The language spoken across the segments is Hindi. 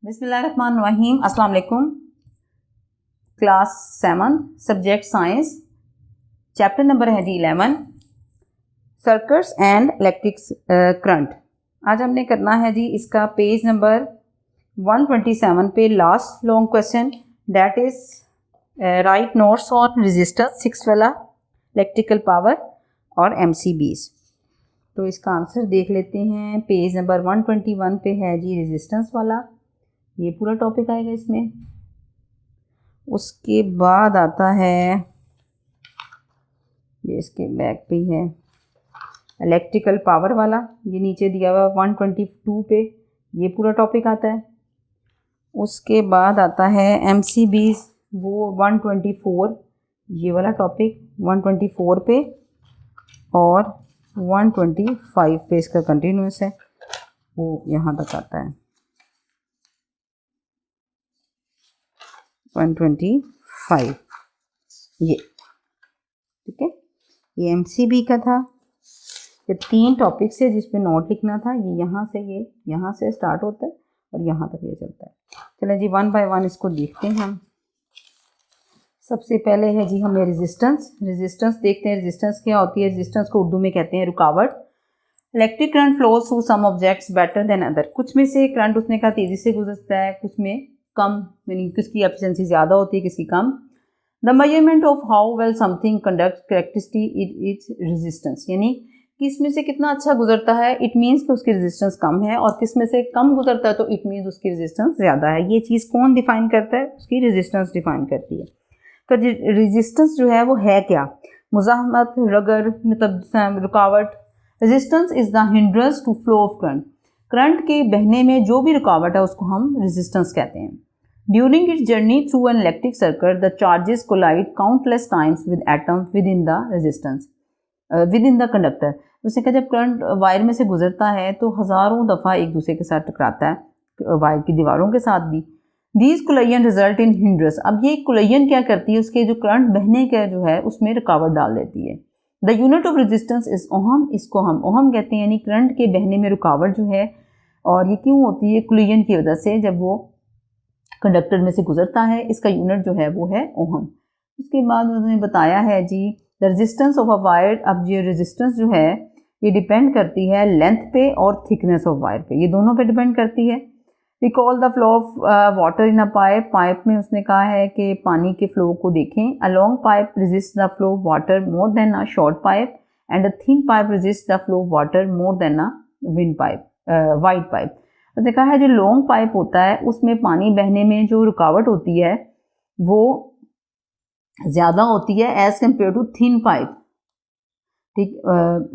बिस्मिल्लाहिर्रहमानिर्रहीम। अस्सलाम वालेकुम। Class 7 subject science, chapter number है जी 11 सर्किट्स एंड इलेक्ट्रिक करंट। आज हमने करना है जी इसका पेज नंबर 127 पे last long question, that is right notes on resistance 6 वाला, इलेक्ट्रिकल पावर और एमसीबीज। तो इसका आंसर देख लेते हैं। पेज नंबर 121 पे है जी रेजिस्टेंस वाला, ये पूरा टॉपिक आएगा इसमें। उसके बाद आता है, ये इसके बैक पे है इलेक्ट्रिकल पावर वाला, ये नीचे दिया हुआ 122 पे, ये पूरा टॉपिक आता है। उसके बाद आता है एमसीबीज, वो 124, ये वाला टॉपिक 124 पे और 125 पे इसका कंटिन्यूस है, वो यहाँ तक आता है 125, ये ठीक है। ये एमसीबी का था। ये 3 टॉपिक से जिस पे नोट लिखना था, ये यहाँ से स्टार्ट होता है और यहाँ तक ये चलता है। चलें जी 1 बाय 1 इसको देखते हैं हम। सबसे पहले है जी हमें रेजिस्टेंस देखते हैं। रेजिस्टेंस क्या होती है? रेजिस्टेंस को उर्दू में कहते हैं रुकावट। Electric current flows through some objects better than other. कुछ में से करंट उसने कहा तेज़ी से गुजरता है, कुछ में कम, यानी किसकी एफिशिएंसी ज़्यादा होती है, किसकी कम। The measurement of how well something conduct characteristic its resistance, यानी किस में से कितना अच्छा गुजरता है इट मीन्स कि उसकी रेजिस्टेंस कम है, और किस में से कम गुजरता है तो इट मीन्स उसकी रेजिस्टेंस ज़्यादा है। ये चीज़ कौन डिफाइन करता है? उसकी रेजिस्टेंस डिफाइन करती है। तो रेजिस्टेंस जो है वो है क्या? मुज़ाहमत, रगर, मतलब रुकावट। Resistance is the hindrance to flow of current. Current के बहने में जो भी रुकावट है उसको हम रेजिस्टेंस कहते हैं। During its journey through an electric circuit the charges collide countless times with atoms within the resistance within the conductor. उसने कहा जब करंट वायर में से गुजरता है तो हज़ारों दफ़ा एक दूसरे के साथ टकराता है, वायर की दीवारों के साथ भी। These collisions result in hindrance. अब ये कुलयन क्या करती है? उसके जो करंट बहने का जो है उसमें रुकावट डाल देती है। The unit of resistance is ohm, इसको हम ओहम कहते हैं, यानी करंट के बहने में रुकावट जो है। और ये क्यों होती है? कुलयन की वजह से, जब वो कंडक्टर में से गुजरता है, इसका यूनिट जो है वो है ओहम। उसके बाद उन्होंने बताया है जी the resistance of a wire. अब ये रेजिस्टेंस जो है ये डिपेंड करती है लेंथ पे और थिकनेस ऑफ वायर पे, ये दोनों पे डिपेंड करती है। Recall the flow of water in a pipe. Pipe में उसने कहा है कि पानी के फ्लो को देखें। A long pipe resist the flow of water more then a short pipe and a thin pipe resist the flow of water more then a wide pipe. उसने कहा है जो लॉन्ग पाइप होता है उसमें पानी बहने में जो रुकावट होती है वो ज़्यादा होती है as compare to thin pipe. ठीक,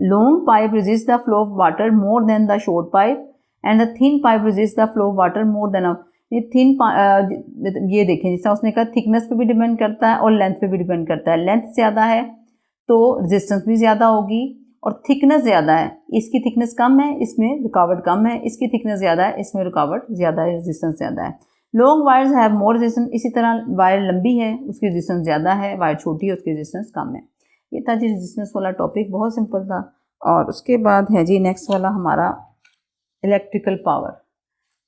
long pipe resist the flow of water more than the short pipe and the thin pipe resist the flow of water more than ये थिन। ये देखें, जैसा उसने कहा थिकनेस पे भी डिपेंड करता है और लेंथ पे भी डिपेंड करता है। लेंथ ज़्यादा है तो रेजिस्टेंस भी ज़्यादा होगी, और थिकनेस ज़्यादा है, इसकी थिकनेस कम है, इसमें रुकावट कम है, इसकी थिकनेस ज़्यादा है, इसमें रुकावट ज़्यादा है, रेजिस्टेंस ज़्यादा है। Long wires have more resistance. इसी तरह वायर लंबी है उसकी रेजिस्टेंस ज़्यादा है, वायर छोटी है उसकी रेजिस्टेंस कम है। ये था जी रेजिस्टेंस वाला टॉपिक, बहुत सिंपल था। और उसके बाद है जी नेक्स्ट वाला हमारा इलेक्ट्रिकल पावर।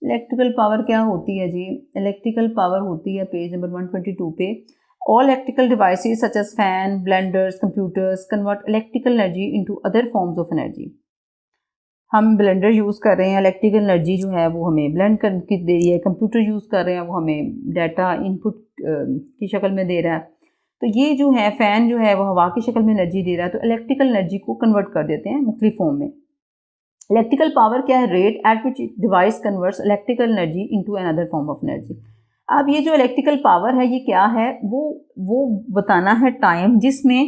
इलेक्ट्रिकल पावर क्या होती है जी? इलेक्ट्रिकल पावर होती है पेज नंबर 122 पे। All electrical devices such as fan, blenders, computers convert electrical energy into other forms of energy. हम ब्लेंडर यूज़ कर रहे हैं, इलेक्ट्रिकल एनर्जी जो है वो हमें ब्लेंड करके दे रही है। कंप्यूटर यूज़ कर रहे हैं, वो हमें डाटा इनपुट की शक्ल में दे रहा है। तो ये जो है फ़ैन जो है वो हवा की शक्ल में एनर्जी दे रहा है, तो इलेक्ट्रिकल एनर्जी को कन्वर्ट कर देते हैं मुख्तलिफ फॉर्म में। इलेक्ट्रिकल पावर क्या है? Rate at which device converts electrical energy into another form of energy. अब ये जो इलेक्ट्रिकल पावर है ये क्या है? वो बताना है टाइम जिसमें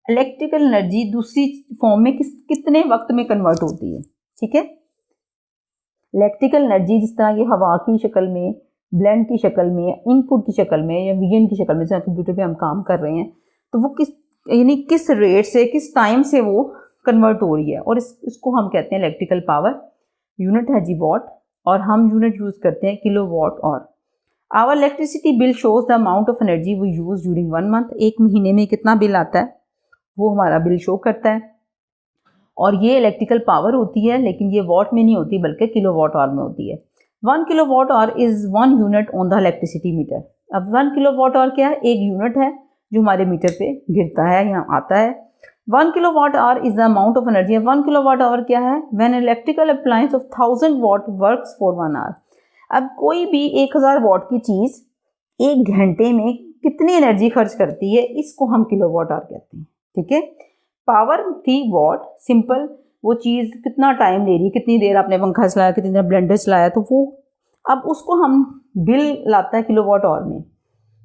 इलेक्ट्रिकल एनर्जी दूसरी फॉर्म में कितने वक्त में कन्वर्ट होती है। ठीक है, इलेक्ट्रिकल एनर्जी जिस तरह ये हवा की शक्ल में, ब्लेंड की शक्ल में, इनपुट की शक्ल में या विजन की शक्ल में, जैसे कंप्यूटर पे हम काम कर रहे हैं, तो वो किस रेट से, किस टाइम से वो कन्वर्ट हो रही है, और इसको हम कहते हैं इलेक्ट्रिकल पावर। यूनिट है जी वॉट, और हम यूनिट यूज़ करते हैं किलो वॉट। और our electricity bill shows the amount of energy we use during 1 month. एक महीने में कितना बिल आता है वो हमारा बिल शो करता है, और ये इलेक्ट्रिकल पावर होती है, लेकिन ये वॉट में नहीं होती बल्कि किलो वॉट आवर में होती है। 1 kilowatt hour is 1 unit on the electricity metre. अब 1 किलोवाट आवर क्या है, एक यूनिट है जो हमारे मीटर पे गिरता है, यहाँ आता है। 1 kilowatt hour is the amount of energy. 1 kilowatt hour क्या है, when electrical appliance of 1000 watt works for 1 hour. अब कोई भी 1000 वाट की चीज़ एक घंटे में कितनी एनर्जी खर्च करती है, इसको हम किलोवाट आवर कहते हैं। ठीक है, पावर थी वाट, सिंपल, वो चीज़ कितना टाइम ले रही है, कितनी देर आपने पंखा चलाया, कितनी देर ब्लेंडर चलाया, तो वो अब उसको हम बिल लाता है किलोवाट आवर में।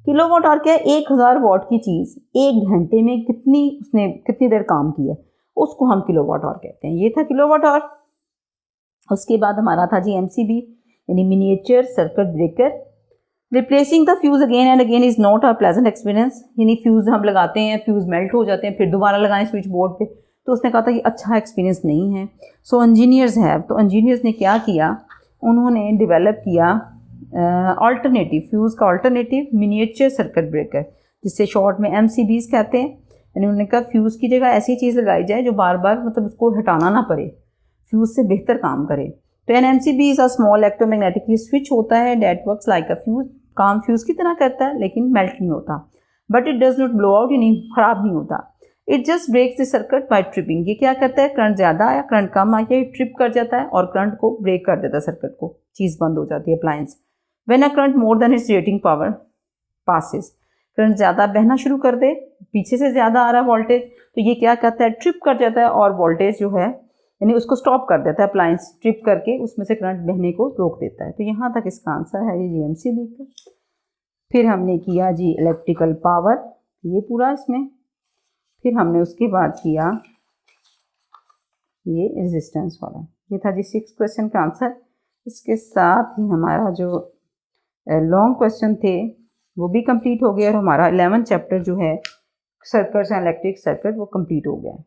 किलोवाट आवर क्या है, 1000 वाट की चीज़ एक घंटे में उसने कितनी देर काम किया, उसको हम किलोवाट आवर कहते हैं। ये था किलोवाट आवर। उसके बाद हमारा था जी MCB यानी miniature circuit breaker. Replacing the fuse again and again is not a pleasant experience. यानी फ्यूज़ हम लगाते हैं, फ्यूज़ मेल्ट हो जाते हैं, फिर दोबारा लगाएं स्विच बोर्ड पे, तो उसने कहा था कि अच्छा एक्सपीरियंस नहीं है। सो इंजीनियर्स हैव, तो इंजीनियर्स ने क्या किया, उन्होंने डेवलप किया अल्टरनेटिव, फ्यूज़ का अल्टरनेटिव मिनिएचर सर्किट ब्रेकर, जिससे शॉर्ट में MCBs कहते हैं। यानी उन्होंने कहा फ्यूज़ की जगह ऐसी चीज़ लगाई जाए जो बार बार मतलब उसको हटाना ना पड़े, फ्यूज़ से बेहतर काम करे। तो an MCB is a small electromagnetic switch होता है that works like a fuse, काम फ्यूज़ की तरह करता है लेकिन मेल्ट नहीं होता। But it does not blow out, यानी ख़राब नहीं होता। It just breaks the circuit by tripping. ये क्या करता है, करंट ज़्यादा आया, करंट कम आया, ये ट्रिप कर जाता है और करंट को ब्रेक कर देता है, सर्किट को, चीज़ बंद हो जाती है, appliance. When a current more than it's rating power passes, current ज़्यादा बहना शुरू कर दे, पीछे से ज़्यादा आ रहा है वोल्टेज, तो ये क्या करता है, ट्रिप कर जाता है और वोल्टेज जो है यानी उसको स्टॉप कर देता है, अप्लायंस ट्रिप करके उसमें से करंट बहने को रोक देता है। तो यहाँ तक इसका आंसर है ये MCB का। फिर हमने किया जी इलेक्ट्रिकल पावर, ये पूरा इसमें। फिर हमने उसके बाद किया ये रेजिस्टेंस वाला, ये था जी 6 क्वेश्चन का आंसर। इसके साथ ही हमारा जो लॉन्ग क्वेश्चन थे वो भी कंप्लीट हो गया और हमारा 11 चैप्टर जो है सर्किट्स एंड इलेक्ट्रिक सर्किट वो कंप्लीट हो गया है।